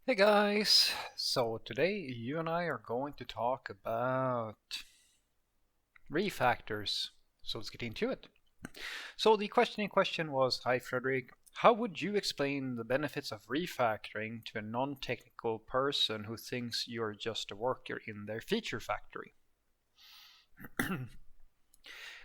Hey guys! So today you and I are going to talk about refactors. So let's get into it. So the question in question was, hi Frederick, how would you explain the benefits of refactoring to a non-technical person who thinks you're just a worker in their feature factory?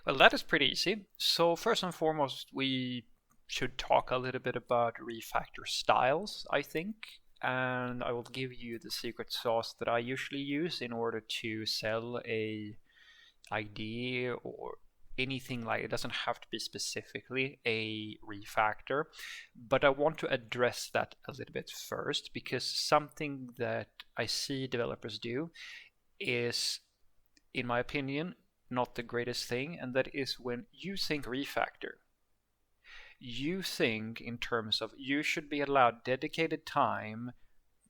Well, that is pretty easy. So first and foremost, we should talk a little bit about refactor styles, I think, and I will give you the secret sauce that I usually use in order to sell a idea or anything. Like, it doesn't have to be specifically a refactor, but I want to address that a little bit first, because something that I see developers do is, in my opinion, not the greatest thing, and that is when you think refactor, you think in terms of you should be allowed dedicated time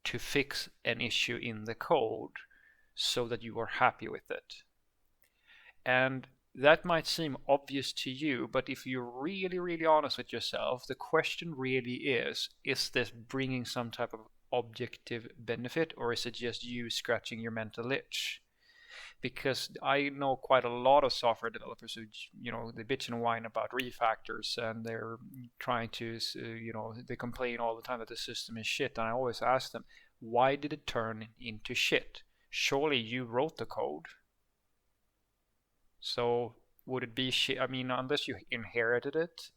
to fix an issue in the code so that you are happy with it. And that might seem obvious to you, but if you're really, really honest with yourself, the question really is this bringing some type of objective benefit, or is it just you scratching your mental itch? Because I know quite a lot of software developers who, they bitch and whine about refactors, and they're trying to, they complain all the time that the system is shit. And I always ask them, why did it turn into shit? Surely you wrote the code. So would it be shit? I mean, unless you inherited it,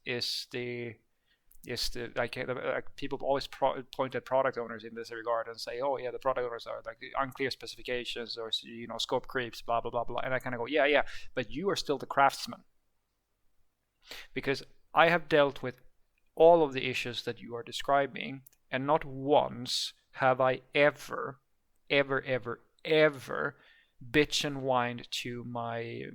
like people always point at product owners in this regard and say, oh yeah, the product owners are like unclear specifications, or scope creeps, blah blah blah blah. And I kind of go, yeah, yeah, but you are still the craftsman, because I have dealt with all of the issues that you are describing, and not once have I ever bitch and whined to my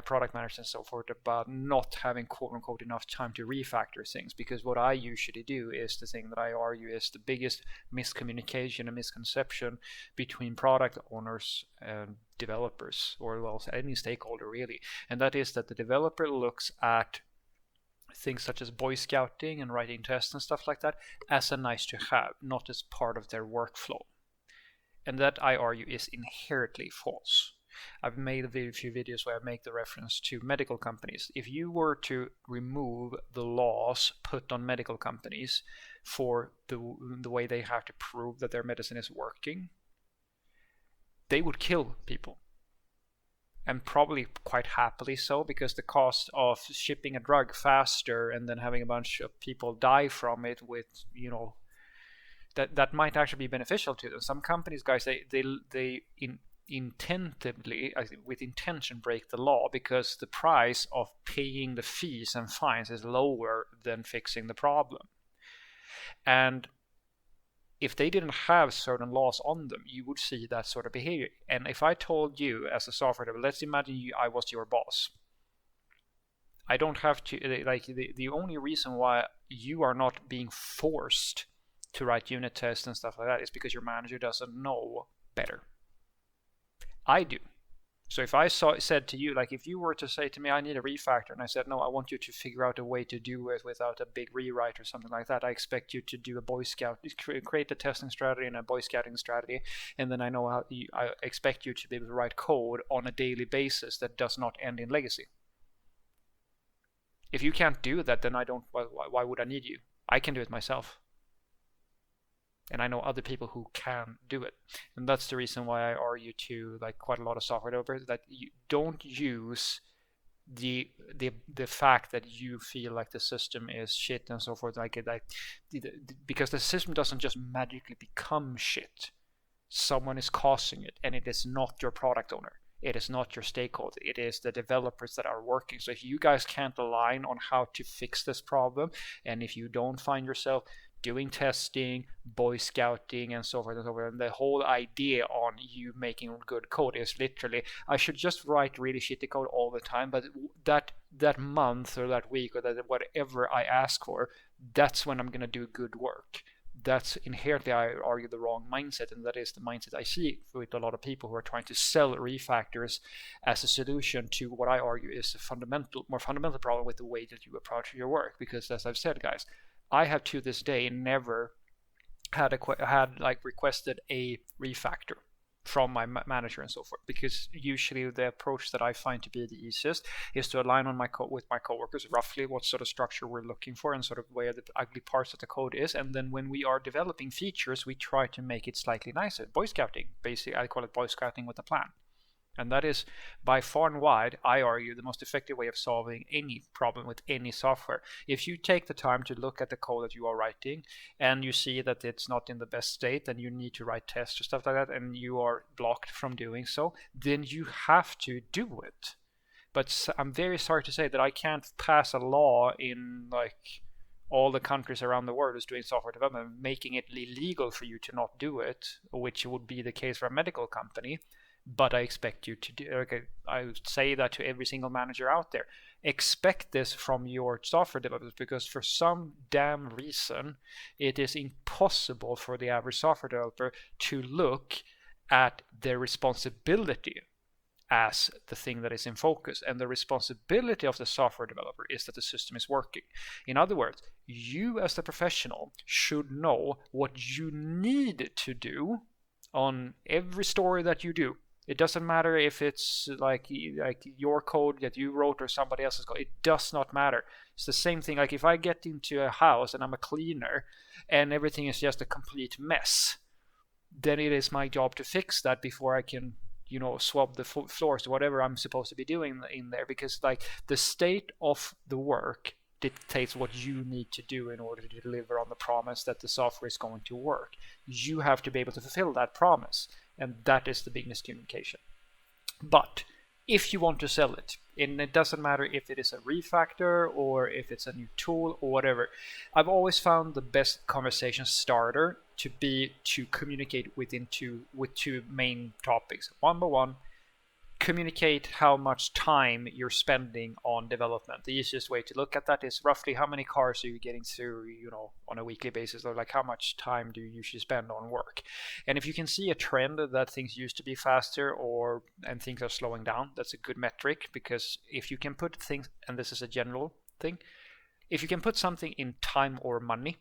product managers and so forth about not having quote unquote enough time to refactor things. Because what I usually do is the thing that I argue is the biggest miscommunication and misconception between product owners and developers, or well, any stakeholder really, and that is that the developer looks at things such as Boy Scouting and writing tests and stuff like that as a nice to have, not as part of their workflow. And that, I argue, is inherently false. I've made a few videos where I make the reference to medical companies. If you were to remove the laws put on medical companies for the way they have to prove that their medicine is working, they would kill people. And probably quite happily so, because the cost of shipping a drug faster and then having a bunch of people die from it with, that might actually be beneficial to them. Some companies, guys, intentively, I think, with intention, break the law because the price of paying the fees and fines is lower than fixing the problem. And if they didn't have certain laws on them, you would see that sort of behavior. And if I told you as a software developer, let's imagine I was your boss. I don't have to, like, the only reason why you are not being forced to write unit tests and stuff like that is because your manager doesn't know better. I do. So if I said to you, like, if you were to say to me, I need a refactor, and I said, no, I want you to figure out a way to do it without a big rewrite or something like that, I expect you to do a Boy Scout, create a testing strategy and a Boy Scouting strategy, and then I expect you to be able to write code on a daily basis that does not end in legacy. If you can't do that, then I don't. Why would I need you? I can do it myself. And I know other people who can do it. And that's the reason why I argue to, like, quite a lot of software developers that you don't use the fact that you feel like the system is shit and so forth, because the system doesn't just magically become shit. Someone is causing it, and it is not your product owner. It is not your stakeholder. It is the developers that are working. So if you guys can't align on how to fix this problem, and if you don't find yourself doing testing, Boy Scouting, and so forth and so forth, and the whole idea on you making good code is literally, I should just write really shitty code all the time, but that month or that week or that whatever I ask for, that's when I'm gonna do good work. That's inherently, I argue, the wrong mindset, and that is the mindset I see with a lot of people who are trying to sell refactors as a solution to what I argue is a more fundamental problem with the way that you approach your work. Because as I've said, guys, I have to this day never had like requested a refactor from my manager and so forth, because usually the approach that I find to be the easiest is to align on with my coworkers roughly what sort of structure we're looking for and sort of where the ugly parts of the code is, and then when we are developing features we try to make it slightly nicer. Boy Scouting, basically I call it Boy Scouting with a plan. And that is by far and wide, I argue, the most effective way of solving any problem with any software. If you take the time to look at the code that you are writing and you see that it's not in the best state and you need to write tests or stuff like that and you are blocked from doing so, then you have to do it. But I'm very sorry to say that I can't pass a law in like all the countries around the world is doing software development, making it illegal for you to not do it, which would be the case for a medical company. But I expect you to do. Okay, I would say that to every single manager out there. Expect this from your software developers, because for some damn reason, it is impossible for the average software developer to look at their responsibility as the thing that is in focus. And the responsibility of the software developer is that the system is working. In other words, you as the professional should know what you need to do on every story that you do. It doesn't matter if it's like your code that you wrote or somebody else's code. It does not matter. It's the same thing. Like if I get into a house and I'm a cleaner and everything is just a complete mess, then it is my job to fix that before I can, swab the floors or whatever I'm supposed to be doing in there. Because like the state of the work dictates what you need to do in order to deliver on the promise that the software is going to work. You have to be able to fulfill that promise. And that is the big miscommunication. But if you want to sell it, and it doesn't matter if it is a refactor or if it's a new tool or whatever, I've always found the best conversation starter to be to communicate with two main topics. One by one, communicate how much time you're spending on development. The easiest way to look at that is roughly how many cars are you getting through, on a weekly basis, or like how much time do you usually spend on work. And if you can see a trend that things used to be faster and things are slowing down, that's a good metric, because if you can put things, and this is a general thing, if you can put something in time or money,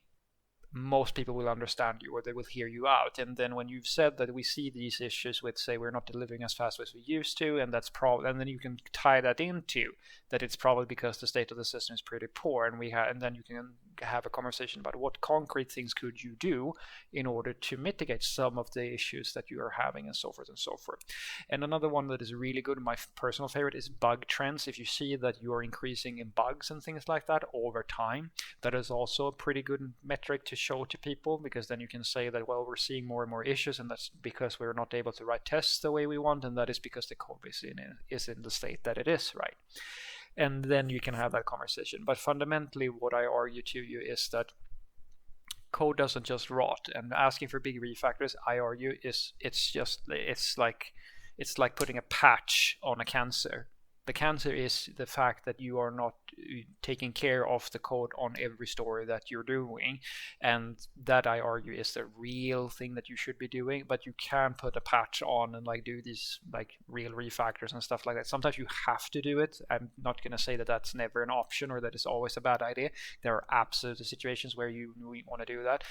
most people will understand you, or they will hear you out. And then when you've said that we see these issues with, say, we're not delivering as fast as we used to, and that's probably, and then you can tie that into that it's probably because the state of the system is pretty poor, and then you can have a conversation about what concrete things could you do in order to mitigate some of the issues that you are having, and so forth and so forth. And another one that is really good, my personal favorite, is bug trends. If you see that you are increasing in bugs and things like that over time, that is also a pretty good metric to show to people, because then you can say that, well, we're seeing more and more issues, and that's because we're not able to write tests the way we want, and that is because the code base is in the state that it is, right? And then you can have that conversation. But fundamentally, what I argue to you is that code doesn't just rot, and asking for big refactors, I argue, it's like putting a patch on a cancer. The cancer is the fact that you are not taking care of the code on every story that you're doing, and that, I argue, is the real thing that you should be doing. But you can put a patch on and like do these like real refactors and stuff like that. Sometimes you have to do it. I'm not going to say that that's never an option or that it's always a bad idea. There are absolute situations where you want to do that.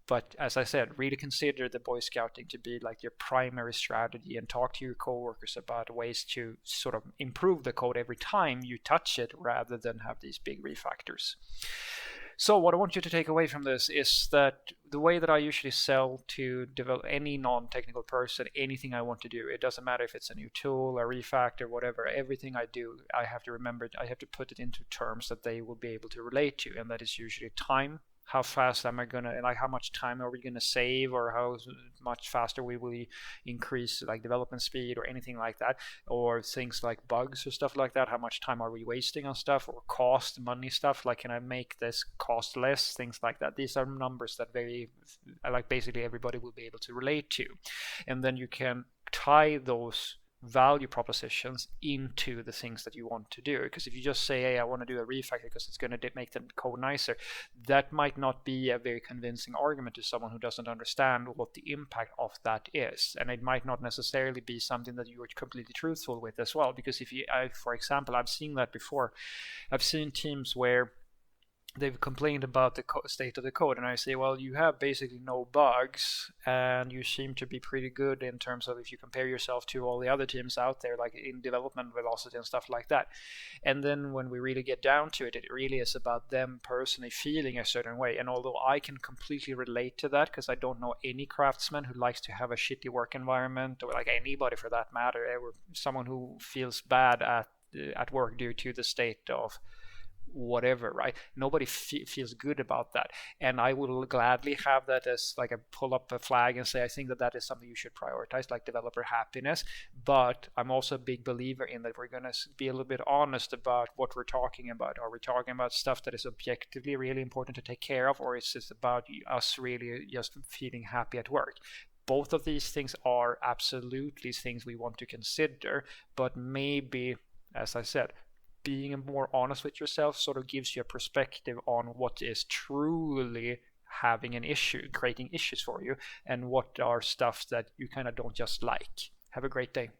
But as I said, really consider the Boy Scouting to be like your primary strategy, and talk to your coworkers about ways to sort of improve the code every time you touch it, rather than have these big refactors. So what I want you to take away from this is that the way that I usually sell to develop any non-technical person, anything I want to do, it doesn't matter if it's a new tool, a refactor, whatever, everything I do, I have to remember, I have to put it into terms that they will be able to relate to, and that is usually time. How fast am I gonna, like how much time are we gonna save, or how much faster we will increase like development speed or anything like that, or things like bugs or stuff like that. How much time are we wasting on stuff, or cost, money stuff, like can I make this cost less, things like that. These are numbers that basically everybody will be able to relate to, and then you can tie those value propositions into the things that you want to do. Because if you just say, hey, I want to do a refactor because it's going to make the code nicer, that might not be a very convincing argument to someone who doesn't understand what the impact of that is. And it might not necessarily be something that you are completely truthful with as well. Because for example, I've seen that before. I've seen teams where they've complained about the state of the code, and I say, well, you have basically no bugs, and you seem to be pretty good in terms of if you compare yourself to all the other teams out there, like in development velocity and stuff like that. And then when we really get down to it, it really is about them personally feeling a certain way. And although I can completely relate to that, because I don't know any craftsman who likes to have a shitty work environment, or like anybody for that matter, or someone who feels bad at work due to the state of whatever, right? Nobody feels good about that, and I will gladly have that as like a pull up a flag and say I think that that is something you should prioritize, like developer happiness. But I'm also a big believer in that we're going to be a little bit honest about what we're talking about. Are we talking about stuff that is objectively really important to take care of, or is it about us really just feeling happy at work? Both of these things are absolutely things we want to consider, but maybe, as I said, being more honest with yourself sort of gives you a perspective on what is truly having an issue, creating issues for you, and what are stuff that you kind of don't just like. Have a great day.